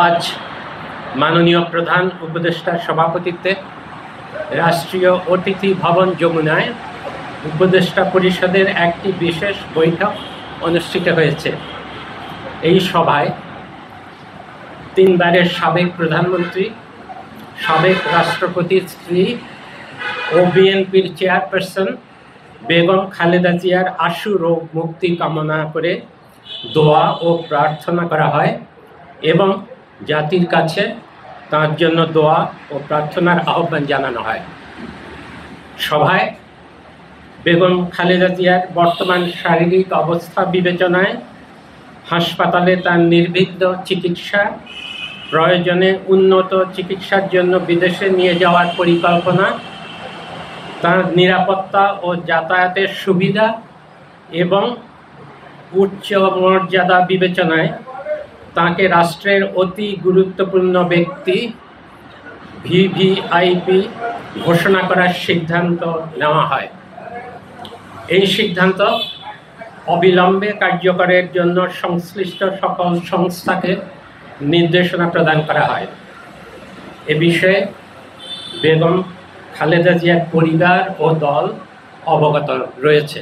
আজ মাননীয় প্রধান উপদেষ্টার সভাপতিত্বে রাষ্ট্রীয় অতিথি ভবন যমুনায় উপদেষ্টা পরিষদের একটি বিশেষ বৈঠক অনুষ্ঠিত হয়েছে। এই সভায় তিনবারের সাবেক প্রধানমন্ত্রী, সাবেক রাষ্ট্রপতির স্ত্রী ও বিএনপির চেয়ারপারসন বেগম খালেদা জিয়ার আশু রোগ মুক্তি কামনা করে দোয়া ও প্রার্থনা করা হয় এবং জাতির কাছে তার জন্য দোয়া ও প্রার্থনার আহ্বান জানানো হয়। সভায় বেগম খালেদা জিয়ার বর্তমান শারীরিক অবস্থা বিবেচনায় হাসপাতালে তার নির্বিঘ্ন চিকিৎসা, প্রয়োজনে উন্নত চিকিৎসার জন্য বিদেশে নিয়ে যাওয়ার পরিকল্পনা, তার নিরাপত্তা ও যাতায়াতের সুবিধা এবং উচ্চ মর্যাদা বিবেচনায় তাকে রাষ্ট্রের অতি গুরুত্বপূর্ণ ব্যক্তি ভিভিআইপি ঘোষণা করার সিদ্ধান্ত নেওয়া হয়। এই সিদ্ধান্ত অবিলম্বে কার্যকরের জন্য সংশ্লিষ্ট সকল সংস্থাকে নির্দেশনা প্রদান করা হয়। এ বিষয়ে বেগম খালেদা জিয়ার পরিবার ও দল অবগত রয়েছে।